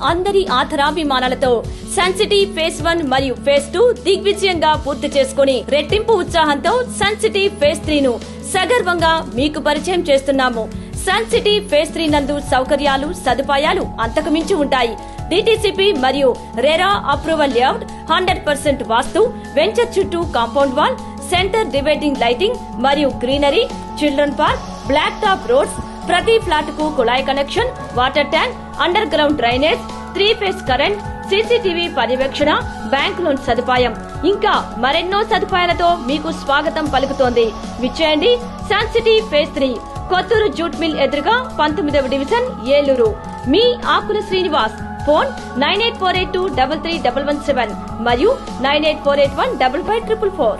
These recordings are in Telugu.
అందరి ఆధారాభిమానాలతో సన్ సిటీ ఫేజ్ 1 మరియు ఫేజ్ 2 దిగ్విజయంగా పూర్తి చేసుకుని రెట్టింపు ఉత్సాహంతో సన్ సిటీ ఫేజ్ 3 ను సగర్వంగా మీకు పరిచయం చేస్తున్నాము. సన్ సిటీ ఫేజ్ 3 నందు సౌకర్యాలు సదుపాయాలు అంతకుమించి ఉంటాయి. డిటిసిపి మరియు RERA approval layout, 100% vastu, venture చుట్టూ compound wall, centre dividing lighting మరియు greenery, children park, black top roads, ప్రతి ఫ్లాట్ కు కుళాయి connection, water tank, underground drainage, 3 phase current, CCTV పర్యవేక్షణ, బ్యాంక్ లోన్ సదుపాయం ఇంకా మరెన్నో సదుపాయాలతో మీకు స్వాగతం పలుకుతోంది. విచ్చేయండి Sun City phase 3, Kothuru jute mill ఎదురుగా 19వ డివిజన్, ఏలూరు. మీ ఆకుల శ్రీనివాస్. ఫోన్ 9848233117 మరియు 9848155544.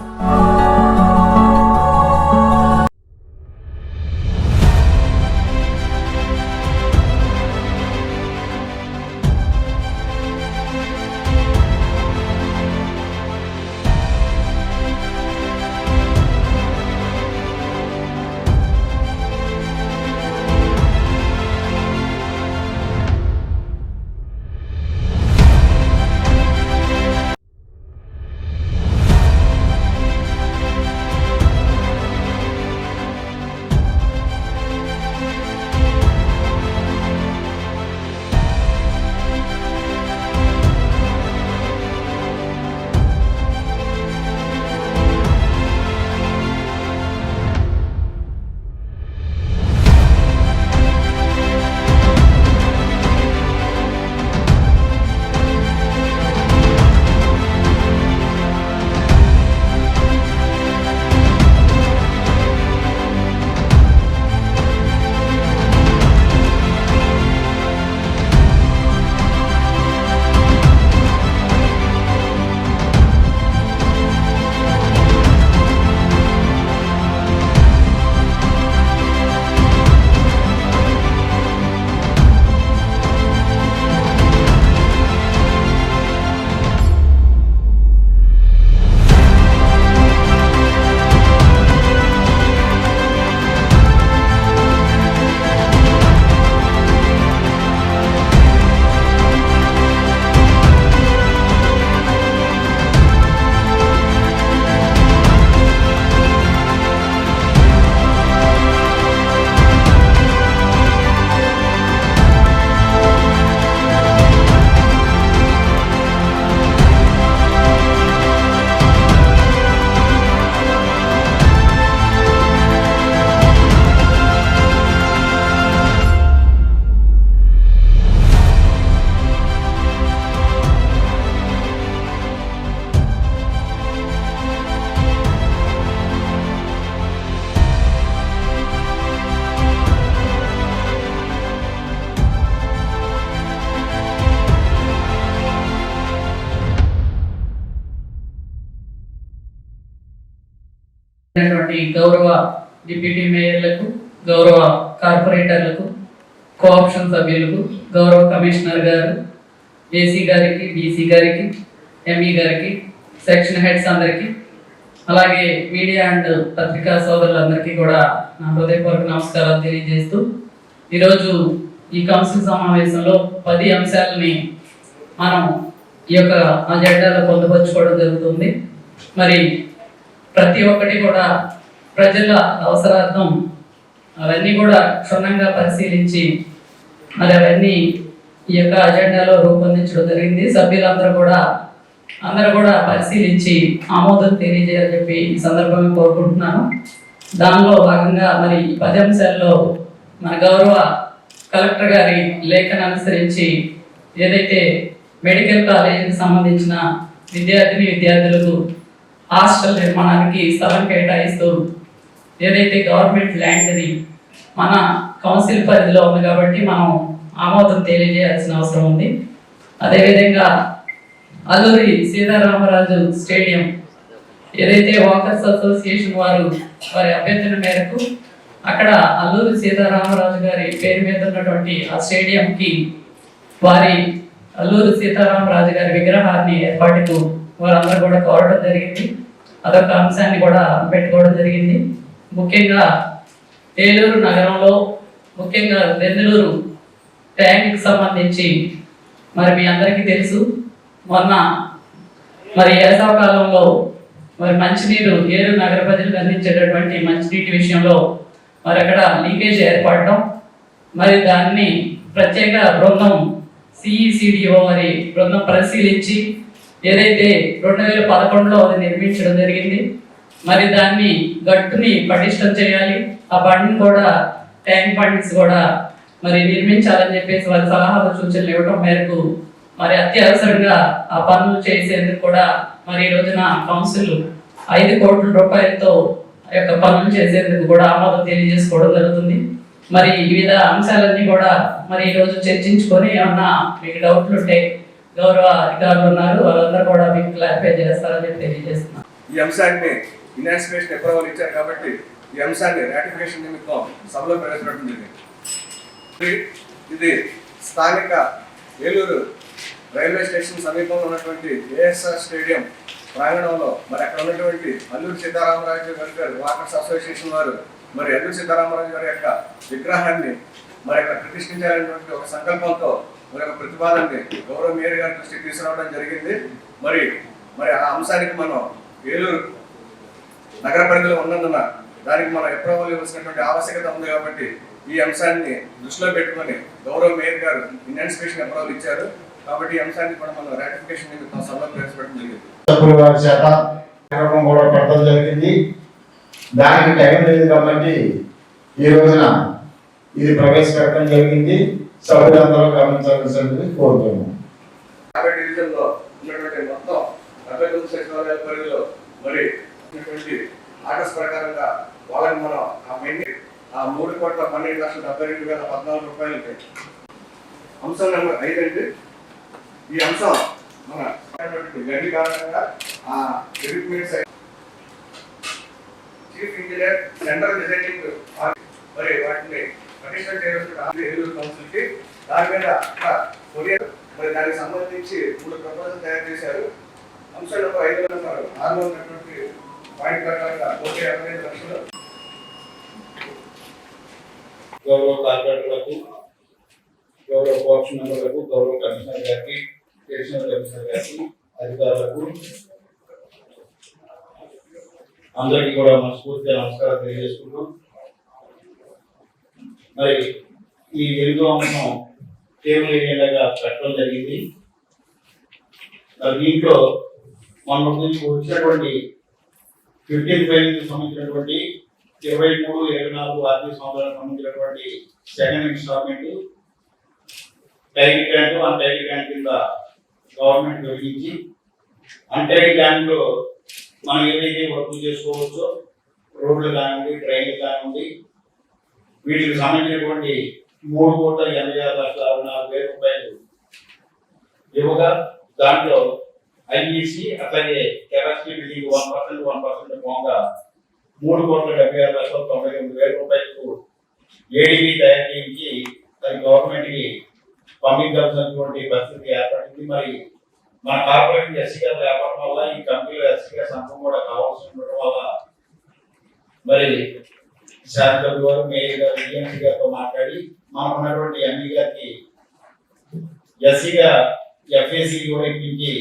గౌరవ డిప్యూటీ మేయర్లకు, గౌరవ కార్పొరేటర్లకు, కోఆప్షన్ సభ్యులకు, గౌరవ కమిషనర్ గారు, ఏసీ గారికి, డీసీ గారికి, ఎంఈ గారికి, సెక్షన్ హెడ్స్ అందరికీ, అలాగే మీడియా అండ్ పత్రికా సోదరులందరికీ కూడా నా హృదయపూర్వక నమస్కారాలు తెలియజేస్తూ, ఈరోజు ఈ కౌన్సిల్ సమావేశంలో 10 అంశాలని మనం ఈ యొక్క అజెండాలో పొందుపరుచుకోవడం జరుగుతుంది. మరి ప్రతి ఒక్కటి కూడా ప్రజల అవసరార్థం అవన్నీ కూడా క్షుణ్ణంగా పరిశీలించి మరి అవన్నీ ఈ యొక్క అజెండాలో రూపొందించడం జరిగింది. సభ్యులందరూ కూడా పరిశీలించి ఆమోదం తెలియజేయాలని చెప్పి ఈ సందర్భంగా కోరుకుంటున్నాను. దానిలో భాగంగా మరి 10 అంశాల్లో మన గౌరవ కలెక్టర్ గారి లేఖను అనుసరించి ఏదైతే మెడికల్ కాలేజీకి సంబంధించిన విద్యార్థులకు హాస్టల్ నిర్మాణానికి స్థలం కేటాయిస్తూ ఏదైతే గవర్నమెంట్ ల్యాండ్ది మన కౌన్సిల్ పరిధిలో ఉంది కాబట్టి మనం ఆమోదం తెలియజేయాల్సిన అవసరం ఉంది. అదేవిధంగా అల్లూరి సీతారామరాజు స్టేడియం ఏదైతే వాకర్స్ అసోసియేషన్ వారి అభ్యర్థన మేరకు అక్కడ అల్లూరి సీతారామరాజు గారి పేరు మీద ఉన్నటువంటి ఆ స్టేడియంకి వారి అల్లూరి సీతారామరాజు గారి విగ్రహాన్ని ఏర్పాటుకు వారందరూ కూడా కోరడం జరిగింది. అదొక అంశాన్ని కూడా పెట్టుకోవడం జరిగింది. ముఖ్యంగా ఏలూరు నగరంలో ముఖ్యంగా దెందులూరు ట్యాంక్కి సంబంధించి మరి మీ అందరికీ తెలుసు, మొన్న మరి వేసవకాలంలో మరి మంచినీరు ఏలూరు నగర ప్రజలకు అందించేటటువంటి మంచినీటి విషయంలో మరి అక్కడ లీకేజ్ ఏర్పడటం, మరి దాన్ని ప్రత్యేక బృందం సిఈసిడిఓ మరి బృందం పరిశీలించి ఏదైతే 2011లో అది నిర్మించడం జరిగింది. మరి దాన్ని గట్టుని పటిష్టం చేయాలి, ఆ బండ్ని కూడా ట్యాంక్ బండ్స్ కూడా మరి నిర్మించాలని చెప్పేసి వారి సలహాలు సూచనలు ఇవ్వడం మేరకు మరి అత్యవసరంగా ఆ పనులు చేసేందుకు కూడా మరి ఈ రోజున కౌన్సిల్ 5 కోట్ల రూపాయలతో ఆ యొక్క పనులు చేసేందుకు కూడా ఆమోదం తెలియజేసుకోవడం జరుగుతుంది. మరి వివిధ అంశాలన్నీ కూడా మరి ఈ రోజు చర్చించుకొని ఏమన్నా మీకు డౌట్లు ఉంటే గౌరవ అధికారులు ఉన్నారు, వాళ్ళందరూ కూడా మీకు క్లారిఫై చేస్తారని చెప్పి తెలియజేస్తున్నాను. ఈ అంశాన్ని ఇన్వెస్టిగేషన్ అప్రూవల్ ఇచ్చారు కాబట్టి ఈ అంశాన్ని రాటిఫికేషన్ నిమిత్తం సభలో ప్రవేశపెట్టడం జరిగింది. ఇది స్థానిక ఏలూరు రైల్వే స్టేషన్ సమీపంలో ఉన్నటువంటి ఏఎస్ఆర్ స్టేడియం ప్రాంగణంలో మరి అక్కడ ఉన్నటువంటి అల్లూరి సీతారామరాజు గారి వాకర్స్ అసోసియేషన్ వారు మరి అల్లూరి సీతారామరాజు గారి యొక్క విగ్రహాన్ని మరి అక్కడ ప్రతిష్ఠించాలనేటువంటి ఒక సంకల్పంతో మరి ఒక ప్రతిపాదనని గౌరవ మేయర్ గారి దృష్టికి తీసుకురావడం జరిగింది. మరి మరి ఆ అంశానికి మనం ఏలూరు నగర పరిధిలో ఉన్నందున దానికి మనం అప్రూవల్ ఇవ్వాల్సినటువంటి ఆవశ్యకత ఉంది కాబట్టి ఈ అంశాన్ని దృష్టిలో పెట్టుకొని గౌరవ మేయర్ గారు ఇన్వెస్టిగేషన్ అప్రూవల్ ఇచ్చారు కాబట్టి ఈ అంశాన్ని కూడా మనం రాటిఫికేషన్ నిమిత్తం సభలో ప్రవేశపెట్టడం జరిగింది. కూడా పెట్టడం జరిగింది. దానికి టైం లేదు కాబట్టి ఈ రోజున ఇది ప్రవేశపెట్టడం జరిగింది. సభ్యులందరూ గమనించాల్సింది కోరుతున్నాము. 50 డివిజన్లో ఉన్నటువంటి మొత్తం 79 సచివాలయాల పరిధిలో మరి ఆర్డర్స్ ప్రకారంగా వాళ్ళని మనం ఆ 3,12,72,014 రూపాయలకి అంశం నెంబర్ 5 అండి. ఈ అంశం మన గడ్డి కారణంగా ఆ equipments chief engineer central designing మరి వాటిని కమిషన్ చేయాల్సిన ఏలూరు కౌన్సిల్ కి దాని మీద మరి దానికి సంబంధించి 3 ప్రపోజల్ తయారు చేశారు. అంశం నెంబర్ 5 అన్నారు 6 ఉన్నటువంటి పాయింట్ ప్రకారంగా 155 లక్షలు. గౌరవ కార్పొరేటర్లకు, గౌరవ కోఆప్షన్ మెంబర్లకు, గౌరవ కమిషనర్ గారికి, అడిషనల్ కమిషనర్ గారికి, అధికారులకు అందరికీ కూడా మనస్ఫూర్తిగా నమస్కారం తెలియజేసుకుంటూ మరి ఈ 8వ అంశం టేబుల్ ఏరియాగా పెట్టడం జరిగింది. దీంట్లో మన వచ్చినటువంటి 15 ఫైలింగ్ సంబంధించినటువంటి 23-24 ఆర్థిక సంవత్సరాలకు సంబంధించినటువంటి సెకండ్ ఇన్స్టాల్మెంట్ టైల్ గ్రాంట్, ఆ టైల్ గ్రాంట్ కింద గవర్నమెంట్ విభజించి అంటైల్ గ్రాంట్ లో మనం ఏదైతే వర్క్ చేసుకోవచ్చో రోడ్లు కానివ్వండి, ట్రైన్లు కానివ్వండి, వీటికి సంబంధించినటువంటి 3,86,64,000 రూపాయలు ఇవ్వగా దాంట్లో ఐఈసి అట్లాగే కెపాసిటీ బిల్డింగ్ 1% పోగా 3,76,99,000 రూపాయలకు ఏడీబీ తయారు చేయించి అది గవర్నమెంట్ కి పంపించాల్సినటువంటి పరిస్థితి ఏర్పడింది. మరి మన కార్పొరేషన్ ఎస్సీగా లేకపోవడం వల్ల ఈ కంపెనీలో ఎస్సీగా సంఘం కూడా కావాల్సి ఉండటం వల్ల మరి శాంతి గారు, మేయర్ గారు, ఈఎంసీ గారితో మాట్లాడి మనకు ఉన్నటువంటి ఎంఈ గారికి ఎస్సీగా ఎఫ్ఏసీ కూడా ఇప్పించి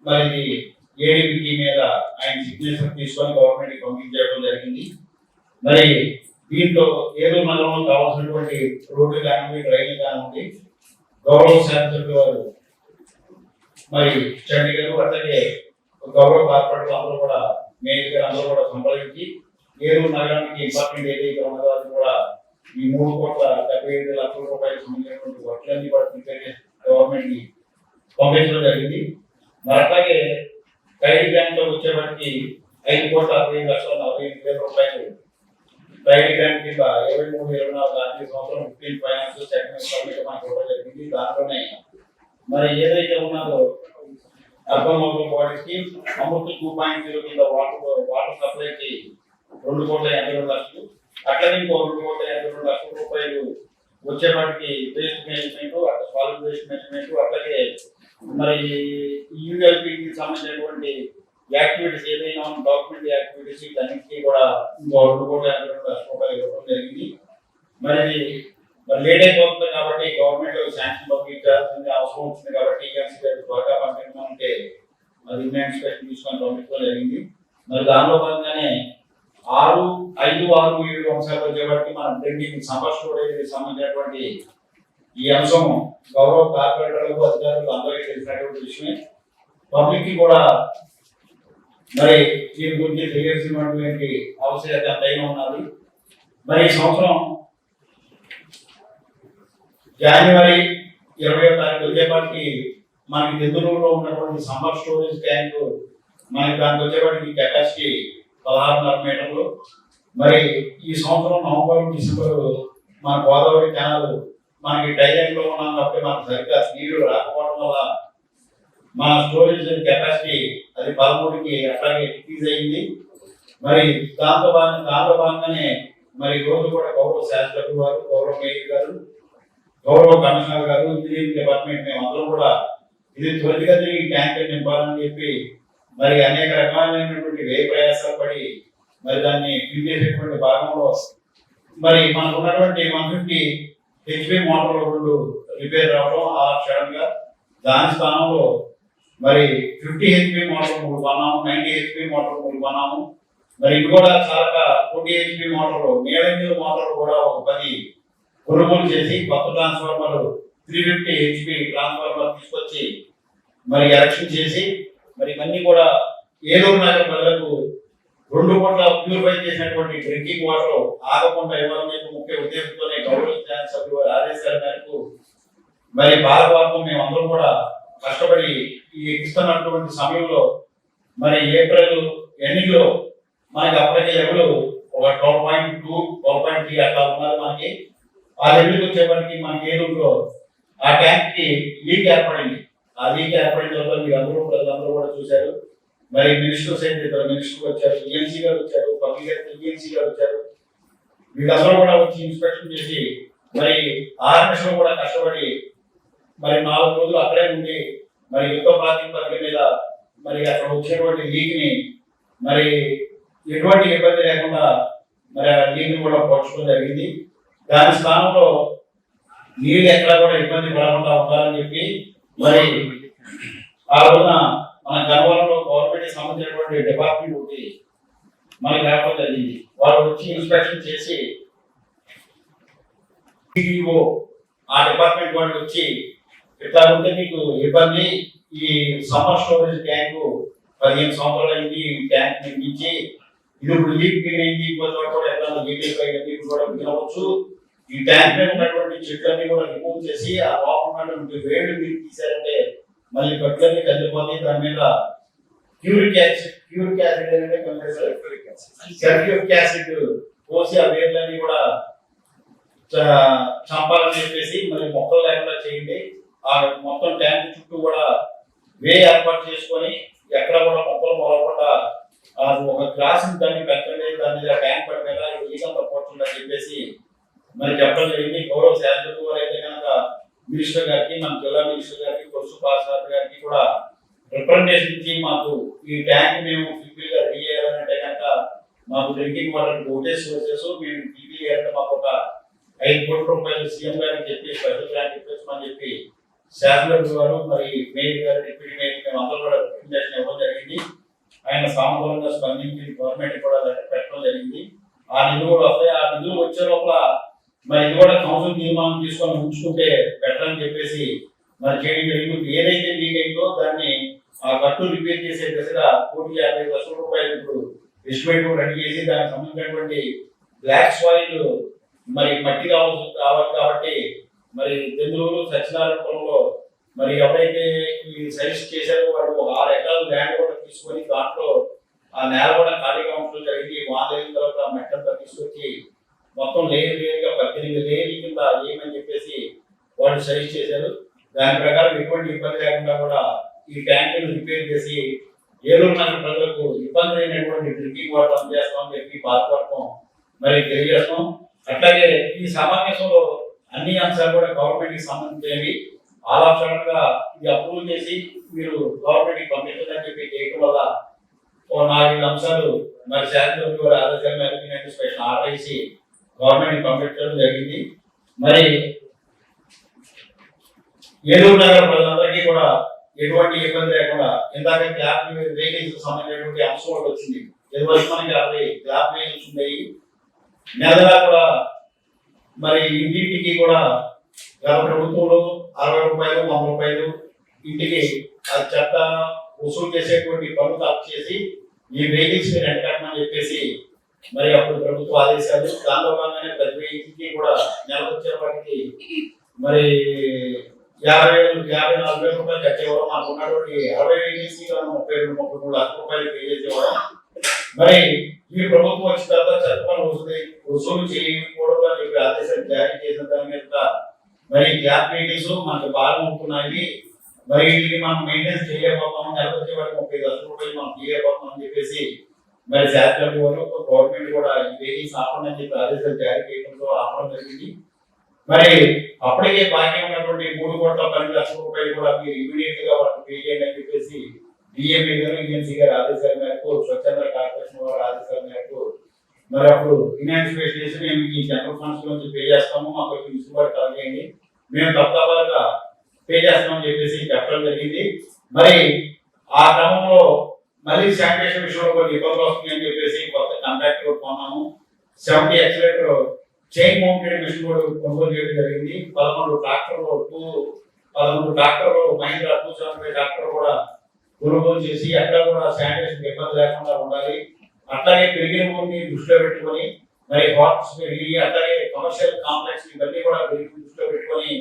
మరి ఏడీబీ మీద ఆయన సిగ్నేచర్ తీసుకొని గవర్నమెంట్ పంపించడం జరిగింది. మరి దీంట్లో ఏలూరు నగరంలో కావాల్సినటువంటి రోడ్లు కానివ్వండి, రైళ్లు కానివ్వండి, గౌరవ శాసనసభ్యులు వారు మరి చండీ గారు అట్లాగే గౌరవ కార్పొరేటర్లు అందరూ కూడా మేయర్ గారు అందరూ కూడా సంప్రదించి ఏలూరు నగరానికి ఇంపార్టెంట్ ఏదైతే ఉన్నదో అది కూడా ఈ 3,75,00,000 రూపాయలకు సంబంధించినటువంటి వర్క్లన్నీ కూడా ప్రిపేర్ చేసి గవర్నమెంట్ కి పంపించడం జరిగింది. మరి అట్లాగే టైల్ గ్రాంట్ లో వచ్చేవారికి 5,65,40,000 రూపాయలు టైల్ గ్రాంట్ కింద 23-24 ఆర్థిక సంవత్సరం 15 ఫైనాన్స్ సెకండ్ ఇన్స్టాల్మెంట్ మనకు ఇవ్వడం జరిగింది. దాంట్లోనే మరి ఏదైతే ఉన్నదో urban local body scheme Amrut 2.0 కింద వాటర్ సప్లైకి 2,82,00,000, అట్లనే ఇంకో 2,82,00,000 రూపాయలు వచ్చేవాటికి waste management, solid waste management, అట్లాగే మరి యూఎల్పీకి సంబంధించినటువంటి యాక్టివిటీస్ ఏదైనా డాక్యుమెంట్ యాక్టివిటీస్ వీటన్నిటికీ కూడా 2,82,00,000 రూపాయలు ఇవ్వడం జరిగింది. మరి మరి లేట్ అయిపోతుంది కాబట్టి గవర్నమెంట్ శాంక్షన్ పంపించాల్సింది అవసరం వచ్చింది కాబట్టి త్వరగా పంపించమంటే మరి ఇన్స్పెక్షన్ తీసుకొని పంపించడం జరిగింది. మరి దానిలో భాగంగానే 6, 5, 6, 7 అంశాలు వచ్చేవారికి మన డ్రింకింగ్ సమ్మర్ స్టోరేజ్ సంబంధించినటువంటి ఈ అంశం గౌరవ కార్పొరేటర్లకు అధికారులకు అందరికీ తెలిసినటువంటి విషయమే. పబ్లిక్ కి కూడా మరి దీని గురించి తెలియాల్సినటువంటి అవసరత ఎంతైనా ఉన్నది. మరి ఈ సంవత్సరం జనవరి 20వ తారీఖు వచ్చేపాటికి మనకి దెందులూరులో ఉన్నటువంటి సమ్మర్ స్టోరేజ్ ట్యాంకు మనకి దానికి వచ్చేపాటికి కెపాసిటీ 16.5 మీటర్లు. మరి ఈ సంవత్సరం నవంబర్, డిసెంబర్ మన గోదావరి ఛానల్ మనకి టైలెంట్ లో ఉన్నాం కాబట్టి మనకు సరిగ్గా నీళ్లు రాకపోవడం వల్ల మన స్టోరేజ్ కెపాసిటీ అది 13కి అట్లాగే డిక్రీజ్ అయింది. మరి దాంతో భాగంగానే మరి రోజు కూడా గౌరవ శాస్త్రజ్ఞులు గారు, గౌరవ మేయర్ గారు, గౌరవ కమిషనర్ గారు, ఇంజనీరింగ్ డిపార్ట్మెంట్ మేము అందరం కూడా ఇది త్వరితగతిన ఈ ట్యాంక్ నింపాలని చెప్పి మరి అనేక రకాలైనటువంటి వ్యయ ప్రయాసాలు పడి మరి దాన్ని ఫిల్ చేసేటువంటి భాగంలో మరి మనకు ఉన్నటువంటి 150 HP మోటార్లు 2 రిపేర్ రావడం ఆ క్షణంగా దాని స్థానంలో మరి 50 HP మోటార్ 3 కొన్నాము, 90 HP మోటార్ 3 కొన్నాము. మరి ఇది కూడా చాలా 40 HP మోటార్లు, నీళ్ళ మోటార్లు కూడా ఒక 10 కొనుగోలు చేసి కొత్త ట్రాన్స్ఫార్మర్ 350 HP ట్రాన్స్ఫార్మర్ తీసుకొచ్చి మరి ఎలక్షన్ చేసి మరి ఇవన్నీ కూడా ఏలూరు నగర ప్రజలకు 2 కోట్ల ప్యూరిఫై చేసినటువంటి డ్రింకింగ్ వాటర్ ఆగకుండా ఇవ్వాలని ముఖ్య ఉద్దేశంతోనే గౌరవ సభ్యుల వారి ఆదేశాల మేరకు మరి భారతవర్గం మేమందరం కూడా కష్టపడి ఈ ఇస్తున్నటువంటి సమయంలో మరి ఏప్రిల్ ఎన్నికలో మనకి అప్పటికే లెవెల్ ఒక 12.2, 12.3 అట్లా ఉన్నారు మనకి. ఆ లెవెల్కి వచ్చేప్పటికి మనకి ఏలూరులో ఆ ట్యాంక్ కి లీక్ ఏర్పడింది. ఆ లీక్ ఏర్పడిన తర్వాత మీరు అందరూ ప్రజలందరూ కూడా చూశారు. మరి మినిస్టర్స్ అయితే మినిస్టర్ వచ్చారు, ఈఎన్సీ గారు వచ్చారు, పబ్లిక్ ఈఎన్సీ గారు వచ్చారు. వీళ్ళందరూ కూడా వచ్చి ఇన్స్పెక్షన్ చేసి మరి 6 నిమిషాలు కూడా కష్టపడి మరి 4 రోజులు అక్కడే ఉండి మరి యుద్ధ ప్రాతిపదిక మీద మరి అక్కడ వచ్చేటువంటి లీక్ ని మరి ఎటువంటి ఇబ్బంది లేకుండా మరి ఆ లీక్ ని కూడా పోర్చడం జరిగింది. దాని స్థానంలో నీళ్ళు ఎక్కడ కూడా ఇబ్బంది పడకుండా ఉండాలని చెప్పి మరి ఆ రోజున మన గన్నవరంలో గవర్నమెంట్ సంబంధించినటువంటి డిపార్ట్మెంట్ ఒకటి మనకి రావడం జరిగింది. వాళ్ళు వచ్చి ఇన్స్పెక్షన్ చేసి ఆ డిపార్ట్మెంట్ వాళ్ళు వచ్చి ఇట్లా ఉంటే మీకు ఇబ్బంది, ఈ సమ్మర్ స్టోరేజ్ ట్యాంకు 15 సంవత్సరాలు అయింది, ఈ ట్యాంక్ నిర్మించి ఇది ఇప్పుడు లీక్ అయింది, ఇంకో చోట కూడా ఎట్లా లీక్ కూడా వినవచ్చు. ఈ ట్యాంక్ మీద ఉన్నటువంటి చెట్లన్నీ కూడా రిమూవ్ చేసి ఆ లోపల ఉన్నటువంటి వేడి మీరు తీసారంటే మళ్ళీ గట్లన్నీ కదిలిపోతే దాని మీద క్యూరిక్ యాసిడ్ అనేది సల్ఫ్యూరిక్ యాసిడ్ పోసి ఆ వేర్లన్నీ కూడా చంపాలని చెప్పేసి మరి మొక్కలు లేకుండా చేయండి. ఆ మొత్తం ట్యాంక్ చుట్టూ కూడా వే ఏర్పాటు చేసుకొని ఎక్కడ కూడా మొక్కలు మొలకుండా ఒక గ్లాస్ దాన్ని పెట్టండి, దాని మీద ట్యాంక్ పడిపోయినా ఈగంతా పోతుందని చెప్పేసి మరి చెప్పడం జరిగింది. గౌరవ శాస్త్రజ్ఞులు వారు అయితే కనుక మినిస్టర్ గారికి, మన జిల్లా మినిస్టర్ గారికి, కొలుసు పాసార్ గారికి కూడా రిప్రజెంటేషన్ ఇచ్చి మాకు ఈ ట్యాంక్ మేము ఫిల్గా రెడీ చేయాలంటే కనుక మాకు డ్రింకింగ్ వాటర్ ఒకటే సోర్సెస్ మేము ఫిల్ చేయాలంటే మాకు ఒక 5 కోట్ల రూపాయలు సీఎం గారికి చెప్పి స్పెషల్ గ్రాంట్ ఇప్పించమని చెప్పి శాసనసభ్యులు గారు మరి మేయర్ గారు, డిప్యూటీ మేయర్ మేము అందరూ కూడా రికమెండేషన్ ఇవ్వడం జరిగింది. ఆయన సానుకూలంగా స్పందించి గవర్నమెంట్ కూడా పెట్టడం జరిగింది. ఆ నిధులు కూడా వస్తాయి. ఆ నిధులు వచ్చే లోపల మరి ఇది కూడా కౌన్సిల్ తీర్మానం తీసుకొని ఉంచుకుంటే బెటర్ అని చెప్పేసి మరి చేయడం జరిగింది. ఏదైతే లీక్ అయిందో దాన్ని ఆ గట్టు రిపేర్ చేసే దిశగా 1,50 లక్షల రూపాయలు ఇప్పుడు ఎస్టిమేట్ రెడీ చేసి దానికి సంబంధించినటువంటి బ్లాక్ సాయిల్ మరి మట్టి కావాలి కాబట్టి మరి దెందులూరు సత్యనారాయణపురంలో మరి ఎవరైతే ఈ సజెస్ట్ చేశారో వాళ్ళు ఒక 6 ఎకరాలు ల్యాండ్ కూడా తీసుకొని దాంట్లో ఆ నేల కూడా ఖాళీగా ఉండడం జరిగింది. వాదైన తర్వాత ఆ మెట్టంతా తీసుకొచ్చి మొత్తం లేయర్గా 18 లేయర్ల కింద ఏమని చెప్పేసి వాళ్ళు సజెస్ట్ చేశారు. దాని ప్రకారం ఎటువంటి ఇబ్బంది లేకుండా కూడా ఈ ట్యాంకులు రిపేర్ చేసి ఏలూరు నగర ప్రజలకు ఇబ్బంది లేనటువంటి డ్రింకింగ్ వాటర్ అందజేస్తామని చెప్పి బాధపడటం మరి తెలియజేస్తాం. అట్లాగే ఈ సమావేశంలో అన్ని అంశాలు కూడా గవర్నమెంట్ కి సంబంధించినవి ఆలోచనగా ఇది అప్రూవ్ చేసి మీరు గవర్నమెంట్ కి పంపించదని చెప్పి చేయడం వల్ల ఓ 4 అంశాలు మరి శాసనసభ్యుల ఆదేశాల మేరకు స్పెషల్ ఆర్డర్ ఇచ్చి గవర్నమెంట్ కి పంపించడం జరిగింది. మరి ఏలూరు నగర ప్రజలందరికీ కూడా ఎటువంటి ఇబ్బంది లేకుండా ఇందాక క్లాబ్ వెహికల్స్ సంబంధించినటువంటి అంశం ఒకటి వచ్చింది. ఇదివరకు మనకి 60 క్లాబ్ వెహికల్స్ ఉన్నాయి. నెలలా కూడా మరి ఇంటింటికి కూడా గత ప్రభుత్వంలో 60 రూపాయలు 100 రూపాయలు ఇంటికి ఆ చెత్త వసూలు చేసేటువంటి పన్ను తాపు చేసి ఈ వెహికల్స్ రెంట్ కట్టమని చెప్పేసి మరి అప్పుడు ప్రభుత్వ ఆదేశాలు. దానిలో భాగంగానే ప్రతి వెహికల్కి కూడా నెల వచ్చే వాటికి మరి 50,000-40,000 రూపాయలు కట్టేవారు. మాకు ఉన్నటువంటి 60 వెహికల్స్ కి 32-33 లక్షల రూపాయలు పే చేసేవారు. మరి ఈ ప్రభుత్వం వచ్చిన తర్వాత చెత్త పన్ను వసూలు చేయకూడదు అని చెప్పి ఆదేశాలు జారీ చేసిన దాని మీద మరి క్యాబ్ వెహికల్స్ మనకు బాగా ఉంటున్నాయి. మరి వీటికి మనం మెయింటెనెన్స్ చేయలేకపోతాము. నెలకు వచ్చే వాటికి 30 లక్షల రూపాయలు మనం తీయలేకపోతాం అని చెప్పేసి మరి శాస్త్రం గవర్నమెంట్ కూడా ఈ వెహికల్స్ ఆపండి అని చెప్పి ఆదేశాలు జారీ చేయడంతో ఆపడం జరిగింది. మరి అప్పటికే బాకీ ఉన్నటువంటి 3,12,00,000 రూపాయలు కూడా మీరు ఇమీడియట్ గా వాళ్ళకి పే చేయండి అని చెప్పేసి డిఎంఏ గారు ఏజెన్సీ గారి ఆదేశాల మేరకు స్వచ్ఛంద కార్పొరేషన్ వారి ఆదేశాల మేరకు మరి అప్పుడు ఫినాన్స్ పే చేసి మేము ఈ జనరల్ ఫండ్స్ నుంచి పే చేస్తాము, మాకు ఇసుబాటు కలగేయండి, మేము తప్పగా పే చేస్తామని చెప్పేసి చెప్పడం జరిగింది. మరి ఆ క్రమంలో మళ్ళీ శానిటేషన్ విషయంలో కొన్ని ఇబ్బందులు వస్తున్నాయని చెప్పేసి కొత్త కాంట్రాక్ట్ కొన్నాము. 70 ఎక్సలేటర్ చైన్ మౌంటెడ్ మిషన్ కూడా కొనుగోలు చేయడం జరిగింది. 11 ట్రాక్టర్లు మహీంద్రా 275 ట్రాక్టర్ కూడా కొనుగోలు చేసి అక్కడ కూడా శానిటేషన్ ఇబ్బంది లేకుండా ఉండాలి. అట్లాగే పెరిగిన భూమిని దృష్టిలో పెట్టుకొని మరి హోటల్స్ పెరిగి అట్లాగే కమర్షియల్ కాంప్లెక్స్ ఇవన్నీ కూడా దృష్టిలో పెట్టుకొని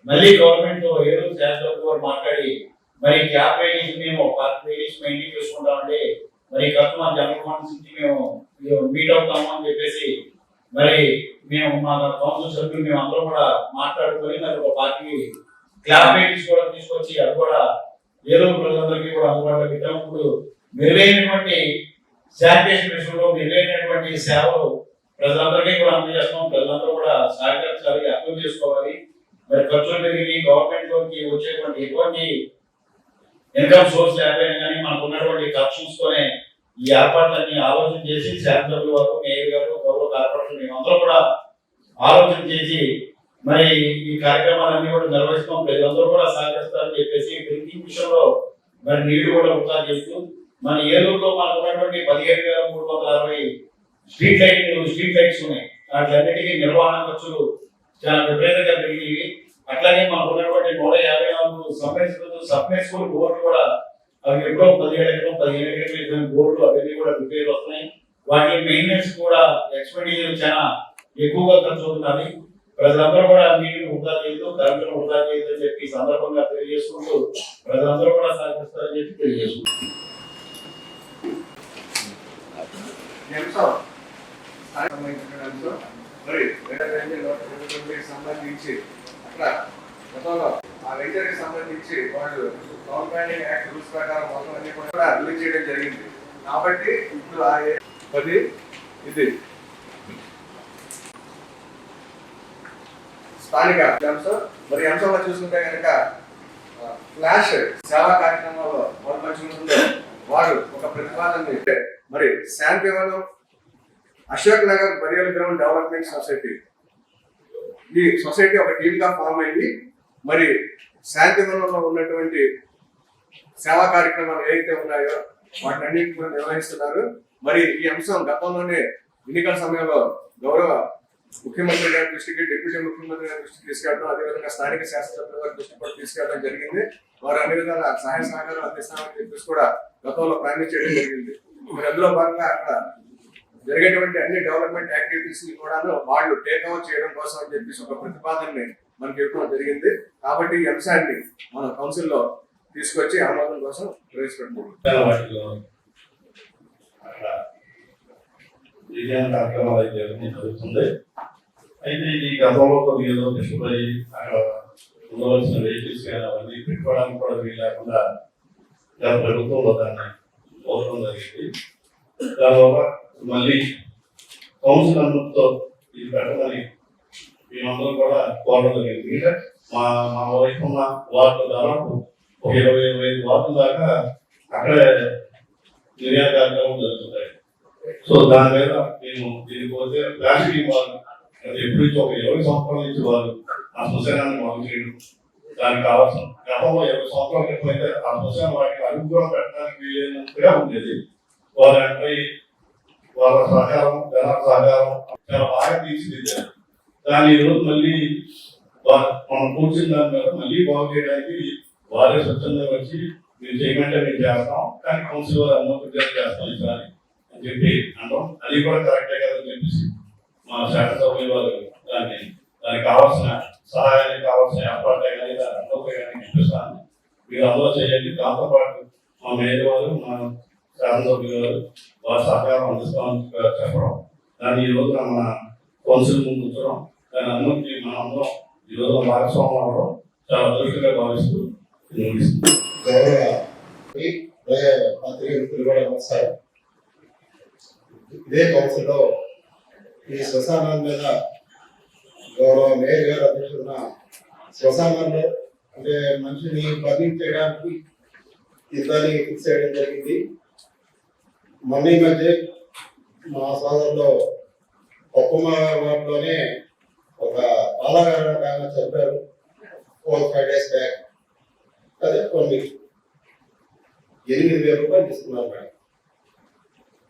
మళ్ళీ గవర్నమెంట్ ఏదో శాసనసభ్యులు మాట్లాడి మరి క్యాబ్ వెహికల్స్ మేము 40 వెహికల్స్ మెయింటైన్ చేసుకుంటామండి, మరి కస్టమర్ జనరల్ ఫండ్స్ నుంచి మేము మీట్ అవుతాము అని చెప్పేసి మరి మేము మా కౌన్సిల్ సభ్యులు మేము అందరం కూడా మాట్లాడుకొని మరి ఒక పార్టీ క్యాబ్ వెహికల్స్ కూడా తీసుకొచ్చి అది కూడా ఏదో ప్రజలందరికీ కూడా అందుబాటులో పెట్టినప్పుడు మెరుగైనటువంటి శానిటేషన్ విషయంలో మెరుగైనటువంటి సేవలు ప్రజలందరికీ కూడా అందజేస్తాం. ప్రజలందరూ కూడా సహకరించాలి, అర్థం చేసుకోవాలి. మరి ఖర్చులు పెరిగి గవర్నమెంట్ లోకి వచ్చేటువంటి ఎటువంటి ఇన్కమ్ సోర్స్ లేకపోయినా కానీ మనకు ఉన్నటువంటి కరప్షన్స్ తోనే ఈ ఏర్పాట్లన్నీ ఆలోచన చేసి శాసనసభ్యుల వారు, మేయర్ గారు, గౌరవ కార్పొరేషన్ మేమందరూ కూడా ఆలోచన చేసి మరి ఈ కార్యక్రమాలన్నీ కూడా నిర్వహిస్తాం. ప్రజలందరూ కూడా సహకరిస్తారని చెప్పేసి డ్రింకింగ్ విషయంలో మరి నీళ్లు కూడా వృధా చేస్తూ మన ఏలూరులో మనకు ఉన్నటువంటి 17,360 స్ట్రీట్ లైట్స్ ఉన్నాయి. వాటిలన్నిటికీ నిర్వహణ ఖర్చులు చాలా విపరీతంగా పెరిగినవి. అట్లాగే మనకు ఉన్నటువంటి 154 సబ్మె స్కూల్ బోర్డు కూడా అవి ఎప్పుడో 17 బోర్డు అవన్నీ కూడా రిపేర్ వస్తున్నాయి. వాటి మెయింటెనెన్స్ కూడా ఎక్స్పెండిచర్ చాలా ఎక్కువగా ఖర్చు అవుతున్నది. ప్రజలందరూ కూడా నీటిని వృధా చేయదు, కరెంటును వృధా చేయదు అని చెప్పి సందర్భంగా తెలియజేసుకుంటూ ప్రజలందరూ కూడా సహకరిస్తారని చెప్పి తెలియజేసుకుంటారు. సంబంధించి అక్కడ గతంలో ఆ వెంచర్కి సంబంధించి వాళ్ళు టౌన్ ప్లానింగ్ యాక్ట్ రూల్స్ ప్రకారం మొత్తం అన్ని కూడా రిలీజ్ చేయడం జరిగింది. కాబట్టి ఇప్పుడు ఇది స్థానిక అంశం. మరి అంశంలో చూసుకుంటే కనుక ఫ్లాష్ సేవా కార్యక్రమాల్లో మొదలుపంచుకుంటుందో వారు ఒక ప్రతిపాదనని మరి Shantivanam Ashok Nagar burial ground development society, ఈ సొసైటీ ఒక టీమ్ గా ఫామ్ అయింది. మరి శాంతివనంలో ఉన్నటువంటి సేవా కార్యక్రమాలు ఏవైతే ఉన్నాయో వాటిని కూడా నిర్వహిస్తున్నారు. మరి ఈ అంశం గతంలోనే ఎన్నికల సమయంలో గౌరవ ముఖ్యమంత్రి గారి దృష్టికి, డిప్యూటీ ముఖ్యమంత్రి గారి దృష్టికి తీసుకెళ్ళడం, అదేవిధంగా స్థానిక శాసనసభ్యుల గారి దృష్టికి కూడా తీసుకెళ్ళడం జరిగింది. వారు అన్ని విధాల సహాయ సహకారం అందిస్తామని చెప్పేసి కూడా గతంలో ప్లానింగ్ చేయడం జరిగింది. మరి అందులో భాగంగా అక్కడ జరిగేటువంటి అన్ని డెవలప్మెంట్ యాక్టివిటీస్ ని కూడా వాళ్ళు టేక్అవుట్ చేయడం కోసం అని చెప్పేసి ఒక ప్రతిపాదనని మనకి ఇవ్వడం జరిగింది. కాబట్టి ఈ అంశాన్ని మన కౌన్సిల్ లో తీసుకొచ్చి ఆమోదం కోసం ప్రవేశపెట్టాం. జరుగుతుంది. అయితే ఈ గతంలో కొద్దిగా ఏదో కష్టపడి అక్కడ ఉండవలసిన వెహికల్స్ కానీ అవన్నీ పెట్టుకోవడానికి కూడా వీలు లేకుండా ప్రభుత్వంలో దాన్ని పోవడం జరిగింది. దానివల్ల మళ్ళీ కౌన్సిల్ అందరితో ఇది పెట్టమని మేమందరం కూడా కోరడం జరిగింది. ఇంకా మా వైపు ఉన్న వార్డు దాదాపు 20-25 వార్డుల దాకా అక్కడే నిర్యాణ కార్యక్రమం జరుగుతుంటాయి. సో దాని మీద మేము దీనికోసం ప్లాస్టిక్ అది ఎప్పటి నుంచి ఒక 20 సంవత్సరాల నుంచి వారు ఆ శ్మశానాన్ని బాగు చేయడం, దానికి కావాల్సిన గతంలో 20 సంవత్సరాల క్రితం అయితే ఆ శ్మశాన వాటికి అడుగు కూడా పెట్టడానికి వీలైనట్టుగా ఉండేది. వారంపై వాళ్ళ సహకారం, జన సహకారం చాలా బాగా తీర్చిదిద్దారు. దాని ఈరోజు మళ్ళీ మనం కూర్చున్న దాని మీద మళ్ళీ బాగు చేయడానికి వారే స్వచ్ఛందంగా వచ్చి మీరు చేయమంటే మేము చేస్తాం, కానీ కౌన్సిల్ వారు అనుమతి చేస్తాం ఈసారి అని చెప్పి అంటాం. అది కూడా కరెక్టే కదా అని చెప్పేసి మా శాసనసభ్యులు వారు దానికి కావాల్సిన సహాయానికి కావాల్సిన ఏర్పాట్లు కానీ దాని అనుభవం ఇప్పిస్తాను, మీరు అందరూ చేయండి. దాంతోపాటు మా మేయర్ వారు, మా శాసనసభ్యులు వారు వారి సహకారం అందిస్తామని చెప్పడం, దాన్ని ఈరోజు మన కౌన్సిల్ ముందు ఉంచడం, దాని అనుమతి మనం అందరం ఈరోజు భాగస్వామ్యం అవ్వడం చాలా అదృష్టంగా భావిస్తూ నమస్కారం. ఇదే కౌన్సిల్లో ఈ శ్మశానాల మీద గౌరవ మేయర్ గారు అధ్యక్షుడున్న శ్మశానాల్లో అంటే మనిషిని బదిలీ చేయడానికి ఇద్దరిని ఫిక్స్ చేయడం జరిగింది. మొన్న ఈ మధ్య మా సోదరులో ఒక్కమ వార్డులోనే ఒక బాలాగారు చెప్పారు 4-5 days బ్యాక్. అదే కొన్ని 8,000 రూపాయలు తీసుకున్నారు మేడం.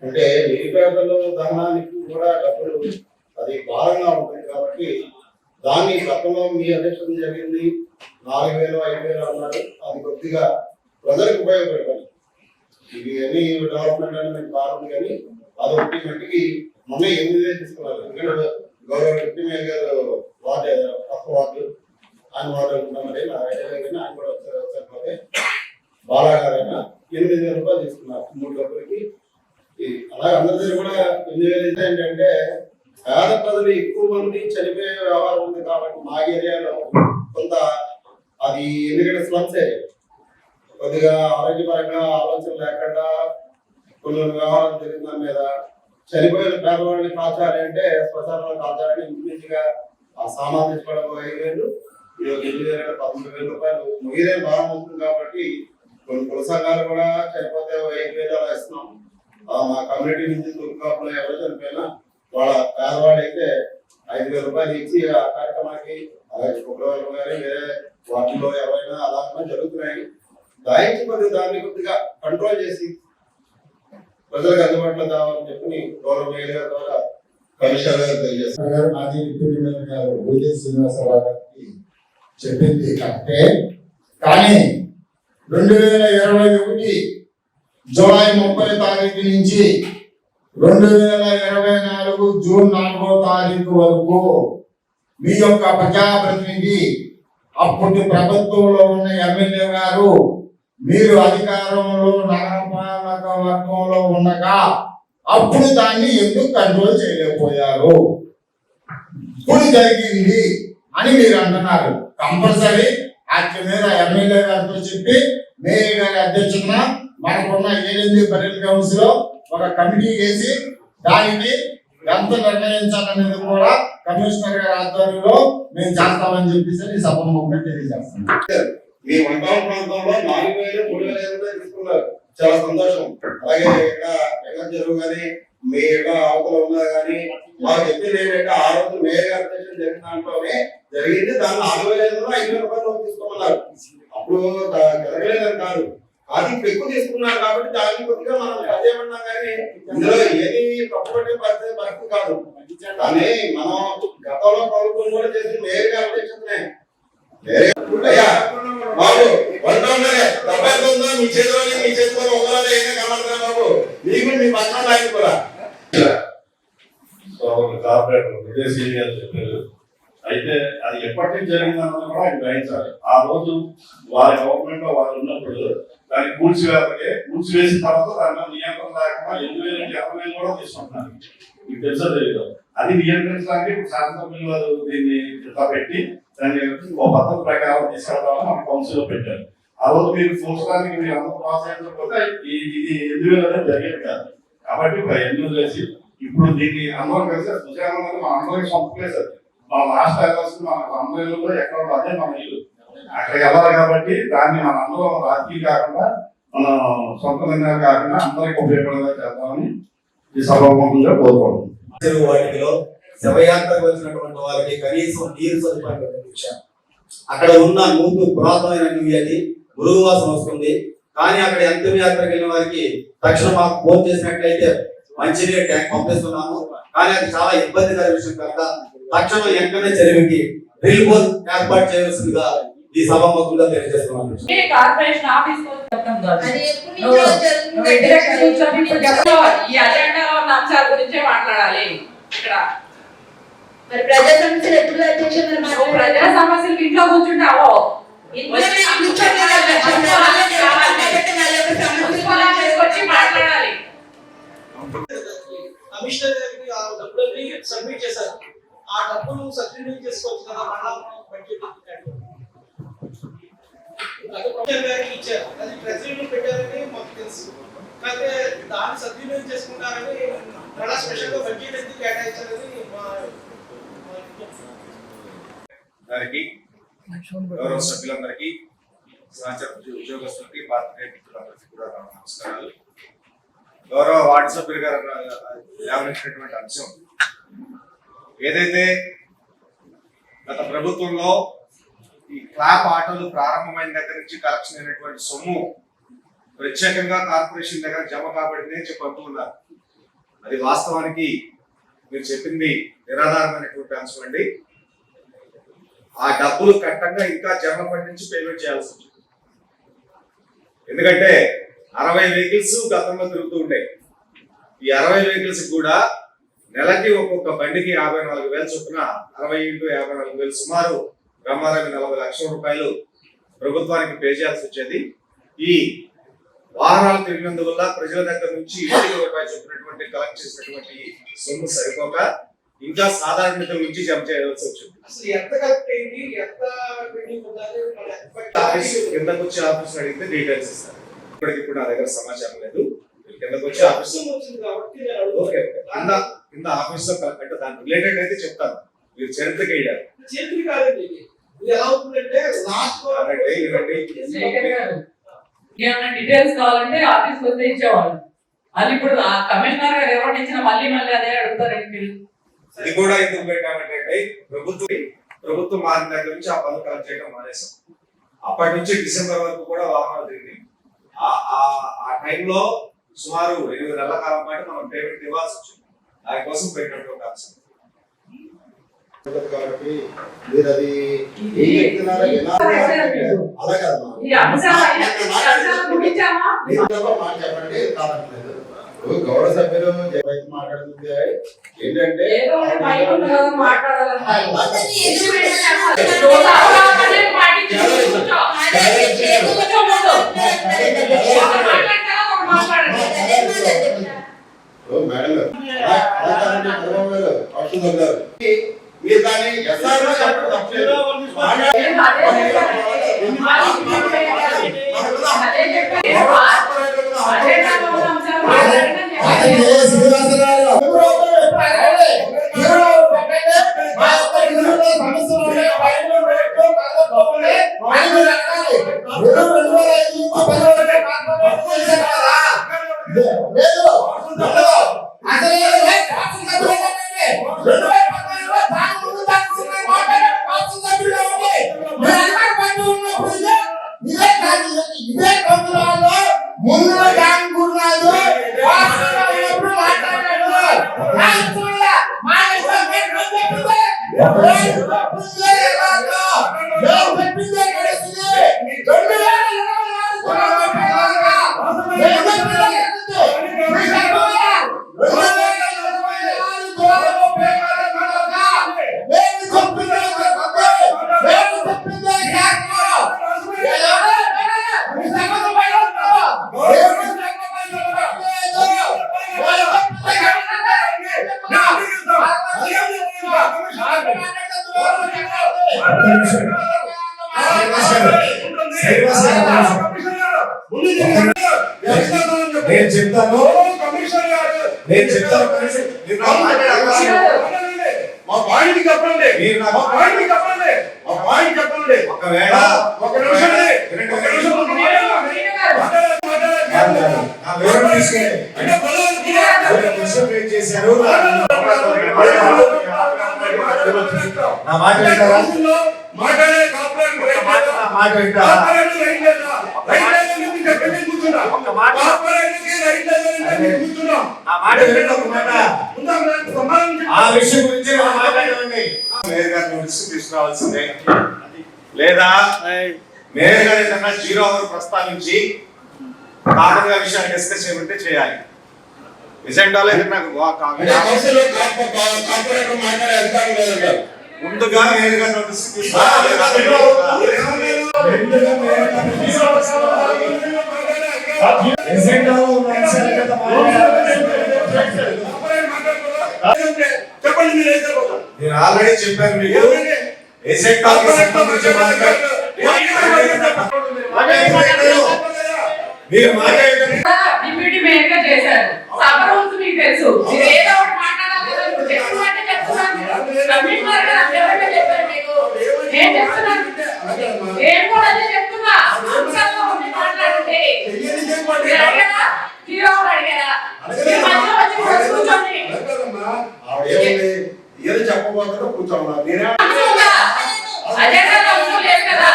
అంటే నిరుపేదలు దహనానికి కూడా డబ్బులు అది భారంగా ఉంటుంది కాబట్టి దాన్ని గతంలో మీ అధ్యక్షత జరిగింది 4,000-5,000 అన్నారు. అది కొద్దిగా ప్రజలకు ఉపయోగపడతాయి. ఇది అన్ని డెవలప్మెంట్ అనేది బాగుంది కానీ అదొకటి మట్టికి మొన్న 8,000 తీసుకున్నారు. ఎందుకంటే గౌరవ డిప్యూటీ మేయర్ గారు వార్డు పక్క వార్డు ఆయన వార్డు అనుకున్నామని ఆయన కూడా వచ్చారు. బాలాగారైనా 8,000 రూపాయలు తీసుకున్నారు 3 డబ్బులకి. అలాగే అందరి దగ్గర కూడా 8,000 ఏంటంటే పేద ప్రజలు ఎక్కువ మంది చనిపోయే వ్యవహారం ఉంది కాబట్టి మా ఏరియాలో కొంత అది ఎందుకంటే స్లమ్స్ ఏరియా కొద్దిగా ఆరోగ్యపరంగా ఆలోచన లేకుండా కొన్ని వ్యవహారం జరిగిన దాని మీద చనిపోయిన పేదవాడిని కాల్చాలి అంటే శ్మశానాలు కాల్చాలని ఇంచుమించుగా ఆ సామాన్ తెచ్చుకోవడం 5,000, 13,000 రూపాయలు ముగిదే భారం అవుతుంది కాబట్టి కొన్ని కుల సంఘాలు కూడా చనిపోతే 5,000 అలా ఇస్తున్నాం. మా కమ్యూనిటీ నుంచి దుర్గాపులో ఎవరు చనిపోయినా వాళ్ళ పేదవాడు అయితే 5,000 రూపాయలు ఇచ్చి ఆ కార్యక్రమానికి అలాగే ఫిబ్రవరి కానీ వేరే వాటిలో ఎవరైనా అలా జరుగుతున్నాయి. దానికి కొద్దిగా దాన్ని కొద్దిగా కంట్రోల్ చేసి ప్రజలకు అందుబాటులో కావాలని చెప్పి గౌరవ మేయర్ గారి ద్వారా కమిషనర్ గారు తెలియజేస్తారు. మాజీ డిప్యూటీ మేయర్ గారు బూజే శ్రీనివాసరావు గారికి చెప్పింది కరెక్టే, కానీ 2021 జూలై 30 తారీఖు నుంచి 2024 జూన్ 4వ తారీఖు వరకు మీ యొక్క ప్రజాప్రతినిధి అప్పటి ప్రభుత్వంలో ఉన్న ఎమ్మెల్యే గారు మీరు అధికారంలో నగరపాలక వర్గంలో ఉండగా అప్పుడు దాన్ని ఎందుకు కంట్రోల్ చేయలేకపోయారు? ఇప్పుడు జరిగింది అని మీరు అంటున్నారు. కంపల్సరీ యాక్ట్ మీద ఎమ్మెల్యే గారితో చెప్పి మేయర్ గారి అధ్యక్షతన మనకున్న 8 పరిధి కౌన్సిల్ లో ఒక కమిటీ వేసి దానికి ఎంత నిర్ణయించాలనేది కూడా కమిషనర్ గారి ఆధ్వర్యంలో మేము చేస్తామని చెప్పేసి సభముఖంగా తెలియజేస్తున్నాం. మీ వంటల ప్రాంతంలో 4,000, 3,000 తీసుకున్నారు, చాలా సంతోషం. అలాగే ఇక్కడ చెరువు కానీ మీ యొక్క అవతల ఉన్నా కానీ మాకు చెప్పింది ఏంటంటే ఆ రోజు మేయర్ గారి అధ్యక్షత జరిగిన దాంట్లోనే జరిగింది. దాన్ని 4,000, 5,000 రూపాయలు తీసుకోమన్నారు. అప్పుడు జరగలేదని కాదు, అది ఇప్పుడు ఎక్కువ తీసుకున్నారు కాబట్టి దాన్ని కొద్దిగా మనం అదేమన్నా కానీ ఇందులో ఏది తప్పుపట్టే పరిస్థితి కాదు. కానీ మనం గతంలో ప్రభుత్వం కూడా చేసిన మేయర్ గారి అధ్యక్షతనే అయ్యా బాబు ఉందో మీ చేతిలో ఒకలాగే ఏమైనా కనబడుతున్నా బాబు మీకు మీ పక్కన ఆయన కూడా కార్పొరేటర్ విదేశీ చెప్పారు. అయితే అది ఎప్పటి నుంచి జరిగిందన్నది కూడా ఆయన గ్రహించాలి. ఆ రోజు వారి గవర్నమెంట్ లో వారు ఉన్నప్పుడు దాన్ని కూల్చివేసిన తర్వాత దాని నియంత్రణ లేకుండా 8,000 కూడా తీసుకుంటున్నారు. మీకు తెలుసా తెలియదు. అది నియంత్రించడానికి ఇప్పుడు శాసనసభ్యులు వారు దీన్ని పెట్టి దాన్ని ఒక పద్ధతి ప్రకారం తీసుకెళ్తామని మన కౌన్సిల్ లో పెట్టారు. ఆ రోజు మీరు చూసడానికి మీరు అందరూ పాస్ అయిపోతే ఇది 8,000 అనేది జరిగేది కాదు. కాబట్టి ఒక 8,000 వేసి ఇప్పుడు దీన్ని అందరం కలిసి సుశానంగా మన అందరికి సొంత ప్లేస్ అది. మన లాస్ట్ వెళ్ళాల్సింది మన అమరేలో ఎక్కడ అదే మన ఇల్లు, అక్కడికి వెళ్ళాలి. కాబట్టి దాన్ని మన అందరం రాజకీయ కాకుండా మన సొంతంగా కాకుండా అందరికి ఉపయోగపడేలా చేద్దామని ఈ సభాముఖంగా కోరుకుంటున్నాం. వాటిలో శవయాత్రకు వచ్చినటువంటి వాళ్ళకి కనీసం నీరు సదుపాయం కల్పించారు. అక్కడ ఉన్న నూతు పురాతనమైన నువ్వు అది మురుగువాసన వస్తుంది. కానీ అక్కడ అంతిమయాత్రకు వెళ్ళిన వారికి తక్షణం మాకు ఫోన్ చేసినట్లయితే మంచినీరు ట్యాంక్ పంపిస్తున్నాము. కానీ అది చాలా ఇబ్బందికర విషయం కనుక తక్షణం వెంటనే చెరువుకి డ్రిల్ బోర్ ఏర్పాటు చేయవలసిందిగా ఈ సభాముఖంగా తెలియజేస్తున్నాను. కార్పొరేషన్ ఆఫీస్ చెప్తాం కాదు. అది ఎప్పుడు నువ్వు- నుంచో నువ్వు ఇంటి దగ్గర కూర్చొని ఇప్పుడు జరుగుతుంది. చెప్తావు. ఈ అజెండాలో ఉన్న అంశాల గురించే మాట్లాడాలి ఇక్కడ. మరి ప్రజా సమస్యలు ఎప్పుడు అధ్యక్ష మరి నువ్వు ప్రజా సమస్యలు ఇంట్లో కూర్చుంటావో వచ్చి మాట్లాడాలి. కమిషనర్ గారికి ఆ డబ్బులని సబ్మిట్ చేశారు. ఆ డబ్బులు సద్వినియోగం చేసుకోవచ్చు కదా, మళ్ళా బడ్జెట్ కమిషనర్ గారికి ఇచ్చారు. అది ట్రెజరీలో పెట్టారని మాకు తెలుసు. కాకపోతే దాన్ని సద్వినియోగం చేసుకుంటారని మళ్ళా స్పెషల్ గా బడ్జెట్ ఎందుకు కేటాయించారని మా గారికి, గౌరవ సభ్యులందరికీ, సహచర ఉద్యోగస్తులకి, పాత్రికేయ మిత్రులందరికీ కూడా నా నమస్కారాలు. గౌరవ వార్డు సభ్యులు గారు లేవనెత్తినటువంటి అంశం ఏదైతే గత ప్రభుత్వంలో ఈ క్లాప్ ఆటోలు ప్రారంభమైన దగ్గర నుంచి కలెక్షన్ అయినటువంటి సొమ్ము ప్రత్యేకంగా కార్పొరేషన్ దగ్గర జమ కాబడింది అని చెప్పి అంటున్నారు. అది వాస్తవానికి మీరు చెప్పింది నిరాధారమైనటువంటి అంశం అండి. ఆ డబ్బులు కట్టంగా ఇంకా జనవరి నుంచి పేమెంట్ చేయాల్సి వచ్చింది. ఎందుకంటే 60 వెహికల్స్ గతంలో తిరుగుతూ ఉండేవి. ఈ 60 వెహికల్స్ కూడా నెలకి ఒక్కొక్క బండికి 54,000 చొప్పున 60 × 54,000 సుమారు బ్రహ్మారామి 40 లక్షల రూపాయలు ప్రభుత్వానికి పే చేయాల్సి వచ్చేది. ఈ వాహనాలు తిరిగినందువల్ల ప్రజల దగ్గర నుంచి 7 రూపాయలు చెప్పినటువంటి కలెక్ట్ చేసినటువంటి సొమ్ము సరిపోక ఇంకా సాధారణ నిధుల నుంచి జమ చేయాల్సి వచ్చింది. అసలు ఎంత కలెక్ట్ అయింది, ఎంత పెండింగ్ ఉండాలి, ఆఫీస్ కిందకు వచ్చి ఆఫీస్ అడిగితే డీటెయిల్స్ ఇస్తారు. ఇప్పుడు నా దగ్గర సమాచారం లేదు. కిందకు వచ్చి ఆఫీస్ వచ్చింది కాబట్టి ఓకే కింద ఆఫీస్ లో అంటే దాని రిలేటెడ్ అయితే చెప్తాను. మీరు చరిత్రకి వెళ్ళారు చేతులు కాదండి. ఇది ఎలా అవుతుందంటే లాస్ట్ ఏమైనా డీటెయిల్స్ కావాలంటే ఆఫీస్ వస్తే ఇచ్చేవాళ్ళు. అది ఇప్పుడు ఆ కమిషనర్ గారు ఎవరు ఇచ్చినా మళ్ళీ అదే అడుగుతారండి. ఇది కూడా ఎందుకు పెట్టామంటే ప్రభుత్వం మారిన దగ్గర నుంచి ఆ పనులు కలెక్ట్ చేయడం మానేసాం. అప్పటి నుంచి డిసెంబర్ వరకు కూడా వాహనాలు తిరిగి ఆ టైంలో సుమారు 8 నెలల కాలం పాటు మనం పేమెంట్ ఇవ్వాల్సి వచ్చింది. దానికోసం పెట్టినటువంటి అంశం. కాబట్టి మీరు అది ఏం చెప్తున్నారో అలా కాదు ఈ అంశాలు ముగించామా? మాట చెప్పండి కాదట్లేదు. గౌరవ సభ్యులు మాట్లాడుతుంది ఏంటంటే ఏదో ఒకటి మైక్ ఉంది కదా మాట్లాడాలని. మీరు దాన్ని ఎస్ఆర్ఓ చెప్పడం తప్పలేదు. నేను చెప్తాను మా పాయింట్ చెప్పండి. ఒకవేళ ఒక నిమిషం వివరణ తీసుకుని చేశారు నా మాట వింటారా? మాట్లాడే కార్పొరేట్ మాట వింటారా? ఆ విషయం గురించి మాట్లాడండి. మేయర్ గారి నోటీస్ తీసుకురావాల్సిందే, లేదా మేయర్ గారు ఏదైనా 0 అవర్ ప్రస్తావించి కామన్ గా విషయాన్ని డిస్కస్ చేయమంటే చేయాలి. ఎజెండాలో ఏదైనా ముందుగా మేయర్ గారి నోటీస్ తీసుకురావాలి. నేను ఆల్రెడీ చెప్పాను మీకు, ఎజెండాకి సంబంధించి మీరు మాట్లాడండి. డిప్యూటీ మేయర్ గా చేశారు. సభ రూల్స్ మీకు తెలుసు. మీరు ఏదో ఒకటి మాట్లాడాలి కదా. ఇప్పుడు చెప్తున్నట్టే చెప్తున్నాను. కమిషనర్ గారు అందరికీ చెప్పారు మీకు. ఏం చెప్తున్నాను? ఏం కూడా అదే చెప్తున్నా. అంశాల్లో ఉండి మాట్లాడండి. మీరు అడిగారా? 0 అవర్ అడిగారా? మీరు మధ్యలో వచ్చి కూర్చోండి. ఏది చెప్పబోతారో కూర్చోమన్నారు. అజెండాలో ఉందో లేదు కదా.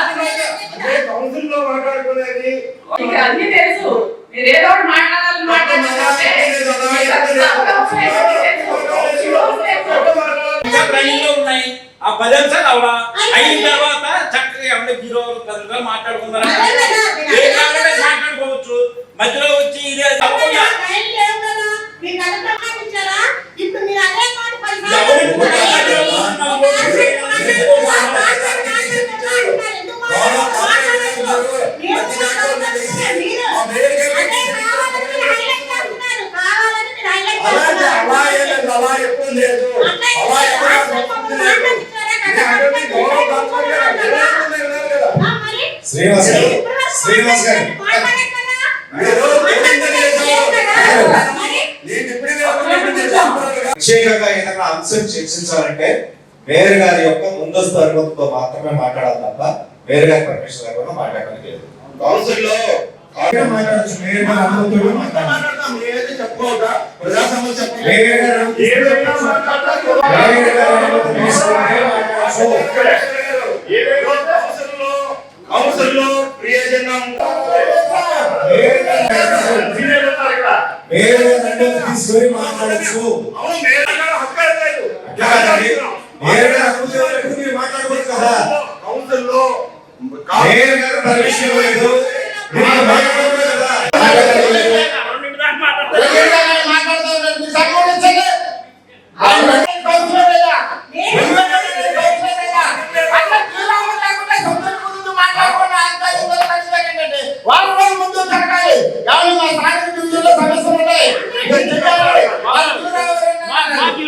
కౌన్సిల్ లో మాట్లాడుకునేది మీకు అన్ని తెలుసు. మీరు ఏదో ఒకటి మాట్లాడాలని మాట్లాడాలంటే ఉన్నాయి. ఆ 10 అంశాలు అవడా అయిన తర్వాత చక్కగా ఏమన్నా 0 అవర్ 10 నిమిషాలు మాట్లాడుకున్నారా? ఏ కావాలంటే మాట్లాడుకోవచ్చు. మధ్యలో వచ్చి ఇదే తప్పకుండా అలా ఎప్పుడు లేదు. శ్రీనివాస్ గారు, శ్రీనివాస్ గారు, ప్రత్యేకంగా ఏదైనా అంశం చర్చించాలంటే మేయర్ గారి యొక్క ముందస్తు అనుమతితో మాత్రమే మాట్లాడాలి తప్ప మేయర్ గారి పర్మిషన్ లేకుండా మాట్లాడడానికి లేదు. కౌన్సిల్ లో మాట్లాడచ్చు. మేయర్ గారు అనుమతితో మాట్లాడతాం. ఏది చెప్పుకోవద్దా? ప్రజా సమస్య మేయర్ గారు అనుమతి కౌన్సిల్ లో ప్రయోజనం మేయర్ గారు అనుమతి తీసుకొని మాట్లాడచ్చు. మేయర్ గారు అనుమతి లేకుండా మీరు మాట్లాడకూడదు కదా. కౌన్సిల్ లో మేయర్ గారు పర్మిషన్ లేదు, మీరు మాట్లాడకూడదు కదా.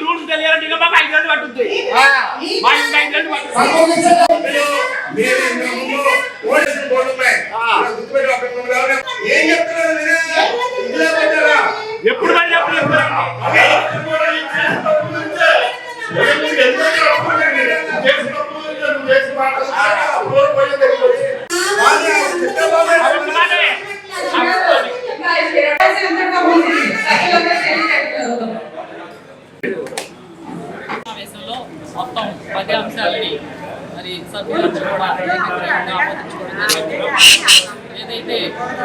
రూల్స్ తెలియాలంటే ఇంకా మాకు 5 గంటలు పట్టుద్ది. మాకు 5 గంటలు పట్టుద్ది. ఏం చెప్తున్నారు ఎప్పుడు మరి చెప్పలేదు. సమావేశంలో మొత్తం 10 అంశాలని మరి సభ్యులందరూ కూడా ఏకగ్రీవంగా ఆమోదించుకోవడం జరిగింది. ఏదైతే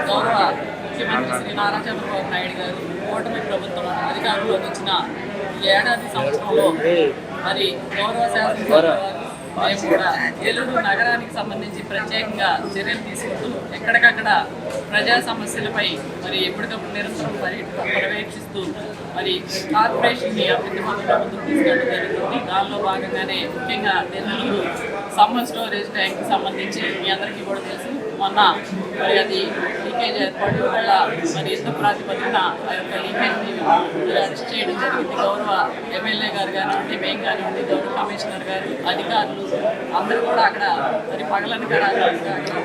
గౌరవ ముఖ్యమంత్రి శ్రీ నారా చంద్రబాబు నాయుడు గారు కూటమి ప్రభుత్వం అధికారంలోకి వచ్చిన ఈ ఏడాది సంవత్సరంలో మరి గౌరవ శాసనసభ్యులు మేము కూడా ఏలూరు నగరానికి సంబంధించి ప్రత్యేకంగా చర్యలు తీసుకుంటూ ఎక్కడికక్కడ ప్రజా సమస్యలపై మరి ఎప్పటికప్పుడు నిరంతరం పర్యవేక్షిస్తూ మరి కార్పొరేషన్ని అభివృద్ధి పథకంలో ముందుకు తీసుకెళ్ళడం జరుగుతుంది. దానిలో భాగంగానే ముఖ్యంగా నెల్లూరు సమ్మర్ స్టోరేజ్ ట్యాంక్ సంబంధించి మీ అందరికీ కూడా తెలుసు. మొన్న మరి అది లీకేజ్ ఏర్పడడం వల్ల మరి యుద్ధ ప్రాతిపదికన ఆ యొక్క లీకేజ్ని అరెస్ట్ చేయడం జరిగింది. గౌరవ ఎమ్మెల్యే గారు కానివ్వండి, మేము కానివ్వండి, గౌరవ కమిషనర్ గారు, అధికారులు అందరూ కూడా అక్కడ మరి పగలనగా అక్కడ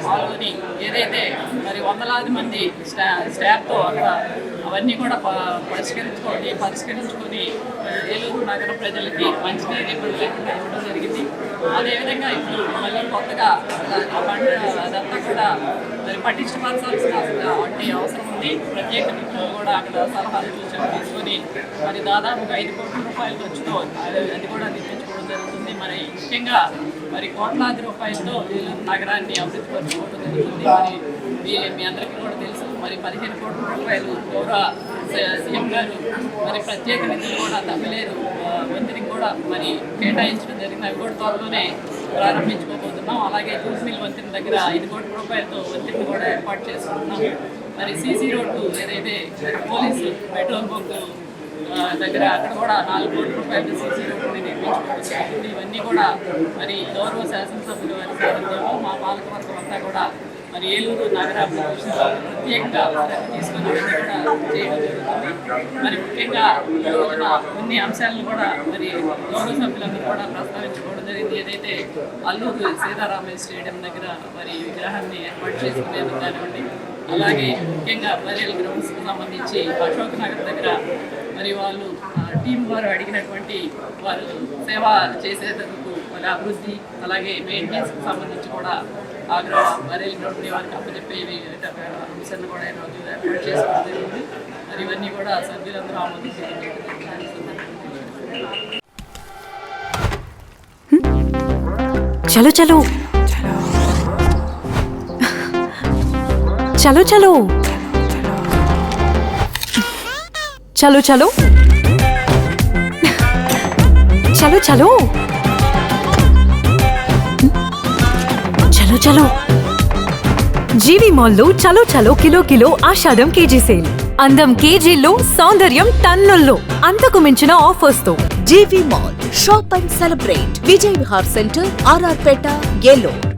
పాల్గొని ఏదైతే మరి వందలాది మంది స్టాఫ్తో అక్కడ అవన్నీ కూడా పరిష్కరించుకొని ఏలూరు నగర ప్రజలకి మంచినీరు ఇబ్బంది లేకుండా ఇవ్వడం జరిగింది. అదేవిధంగా ఇప్పుడు మళ్ళీ కొత్తగా అదంతా కూడా మరి పట్టించవలసిన అవసరం ఉంది. ప్రత్యేక నిధులు కూడా అక్కడ సలహాలు సూచనలు తీసుకొని మరి దాదాపుగా 5 కోట్ల రూపాయల ఖర్చుతో అది కూడా నిర్మించుకోవడం జరుగుతుంది. మరి ముఖ్యంగా మరి కోట్లాది రూపాయలతో ఏలూరు నగరాన్ని అభివృద్ధి పరచుకోవడం జరుగుతుంది. మరి మీ అందరికీ కూడా తెలుసు, మరి 15 కోట్ల రూపాయలు గౌరవ సీఎం గారు మరి ప్రత్యేక నిధులు కూడా తగ్గలేదు వంతెనకి కూడా మరి కేటాయించడం జరిగింది. అవి కూడా త్వరలోనే ప్రారంభించుకోబోతున్నాం. అలాగే కూసిమిల్ వంతెన దగ్గర 5 కోట్ల రూపాయలతో వంతెన కూడా ఏర్పాటు చేసుకుంటున్నాం. మరి సీసీ రోడ్డు ఏదైతే పోలీసు పెట్రోల్ బంకు దగ్గర అక్కడ కూడా 4 కోట్ల రూపాయలతో సీసీ రోడ్డుని నిర్మించుకోవచ్చు. ఇవన్నీ కూడా మరి గౌరవ శాసనసభ్యులు వారి సారథ్యంలో మా పాలకవర్గం అంతా కూడా మరి ఏలూరు నగరాభివృద్ధి ప్రత్యేకంగా తీసుకుని కూడా చేయడం జరుగుతుంది. మరి ముఖ్యంగా ఈ రోజున కొన్ని అంశాలను కూడా మరి గౌరవ సభ్యులందరూ కూడా ప్రస్తావించుకోవడం జరిగింది. ఏదైతే అల్లూరు సీతారామయ్య స్టేడియం దగ్గర మరి విగ్రహాన్ని ఏర్పాటు చేసుకునేందుకు కానివ్వండి, అలాగే ముఖ్యంగా బరేల్ గ్రౌండ్స్కి సంబంధించి అశోక్ నగర్ దగ్గర మరి వాళ్ళు టీం వారు అడిగినటువంటి వారు సేవ చేసేందుకు వాళ్ళ అభివృద్ధి అలాగే మెయింటెనెన్స్కి సంబంధించి కూడా ఆగ్రహ బరేల్ గ్రౌండ్ని వారికి అప్పచెప్పేవి అంశాన్ని కూడా ఈరోజు ఏర్పాటు చేసుకోవడం జరిగింది. మరి ఇవన్నీ కూడా సభ్యులందరూ ఆమోదించడం. చలో చలో చలో చలో చలో చలో చలో చలో చలో చలో జీవి మాల్లో చలో చలో కిలో ఆషాఢం కేజీ సేల్. అందం కేజీల్లో, సౌందర్యం టన్నుల్లో, అంతకు మించిన ఆఫర్స్ తో GV mall shop and celebrate Vijay Vihar centre, RR Peta, Eluru.